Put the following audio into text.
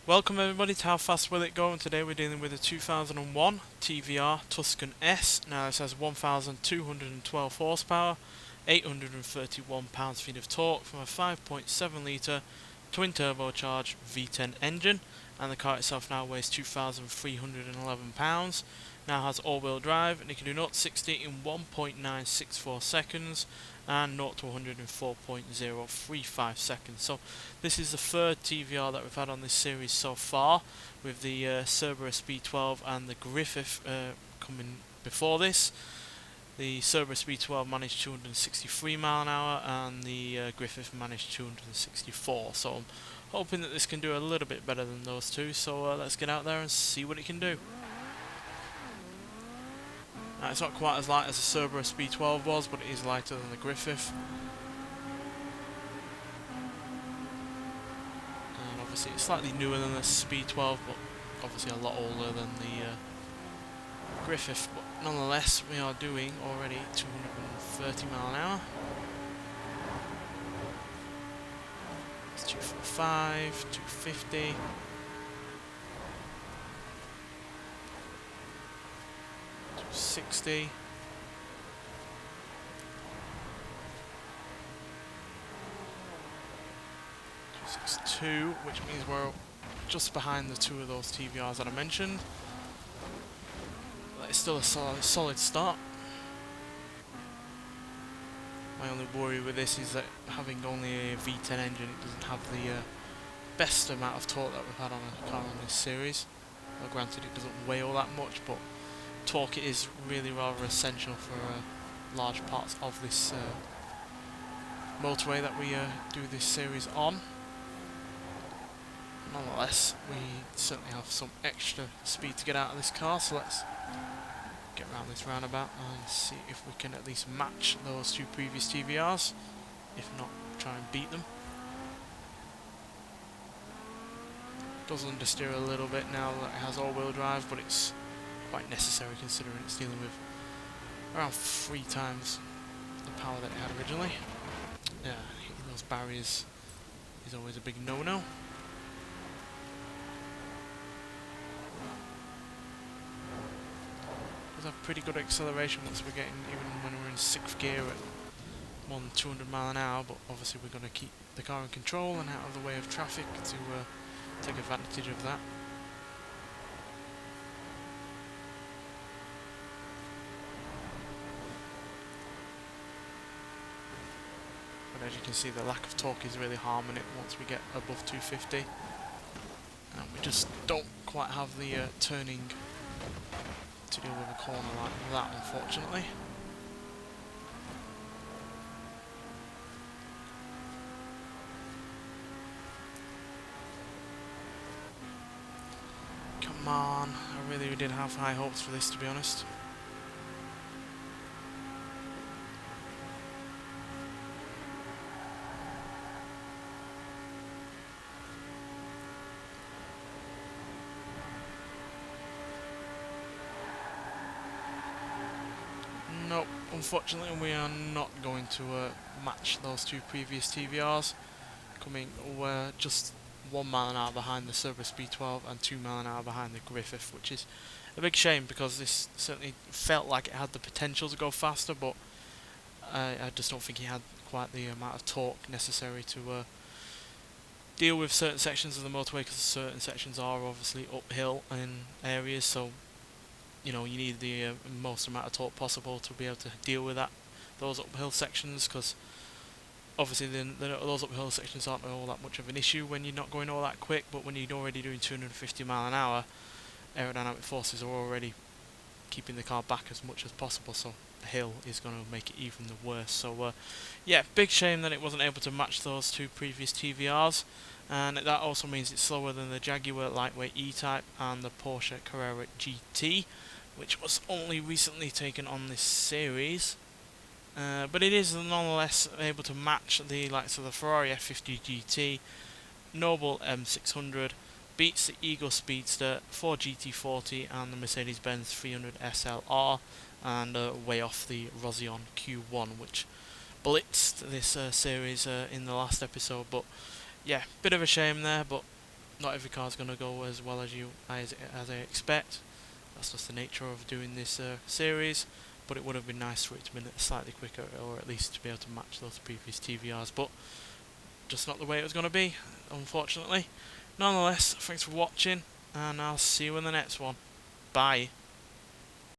Welcome everybody to How Fast Will It Go, and today we're dealing with a 2001 TVR Tuscan S. Now this has 1,212 horsepower, 831 pounds-feet of torque from a 5.7 litre twin turbocharged V10 engine, and the car itself now weighs 2,311 pounds. Now has all-wheel drive and it can do 0 to 60 in 1.964 seconds and 0 to 100 in 4.035 seconds. So this is the third TVR that we've had on this series so far, with the Cerberus B12 and the Griffith coming before this. The Cerberus B12 managed 263 mile an hour and the Griffith managed 264. So I'm hoping that this can do a little bit better than those two. So let's get out there and see what it can do. Now, it's not quite as light as the Cerberus B12 was, but it is lighter than the Griffith. And obviously it's slightly newer than the B12, but obviously a lot older than the Griffith. But nonetheless, we are doing already 230 mile an hour. It's 245, 250. 60, 262, which means we're just behind the two of those TVRs that I mentioned. But it's still a solid start. My only worry with this is that having only a V10 engine, it doesn't have the best amount of torque that we've had on a car in this series. Well, granted, it doesn't weigh all that much, but torque is really rather essential for large parts of this motorway that we do this series on. Nonetheless, we certainly have some extra speed to get out of this car, so let's get around this roundabout and see if we can at least match those two previous TVRs. If not, try and beat them. Does understeer a little bit now that it has all-wheel drive, but it's quite necessary considering it's dealing with around 3 times the power that it had originally. Yeah, hitting those barriers is always a big no-no. Does have pretty good acceleration once we're getting, even when we're in 6th gear at more than 200 mile an hour, but obviously we're going to keep the car in control and out of the way of traffic to take advantage of that. But as you can see, the lack of torque is really harming it once we get above 250. And we just don't quite have the turning to deal with a corner like that, unfortunately. Come on, I really did have high hopes for this, to be honest. Nope, unfortunately we are not going to match those two previous TVRs, coming just 1 mile an hour behind the Cerberus B12 and 2 mile an hour behind the Griffith, which is a big shame because this certainly felt like it had the potential to go faster, but I just don't think it had quite the amount of torque necessary to deal with certain sections of the motorway, because certain sections are obviously uphill in areas, so you know, you need the most amount of torque possible to be able to deal with those uphill sections, because obviously those uphill sections aren't all that much of an issue when you're not going all that quick, but when you're already doing 250 mile an hour, aerodynamic forces are already keeping the car back as much as possible, so the hill is going to make it even the worse. So yeah, big shame that it wasn't able to match those two previous TVRs, and that also means it's slower than the Jaguar lightweight E-Type and the Porsche Carrera GT, which was only recently taken on this series. But it is nonetheless able to match the likes of the Ferrari F50 GT, Noble M600, beats the Eagle Speedster, Ford GT40 and the Mercedes-Benz 300 SLR, and way off the Rossion Q1, which blitzed this series in the last episode. But yeah, bit of a shame there, but not every car's going to go as well as as I expect. That's just the nature of doing this series, but it would have been nice for it to be slightly quicker, or at least to be able to match those previous TVRs, but just not the way it was going to be, unfortunately. Nonetheless, thanks for watching, and I'll see you in the next one. Bye.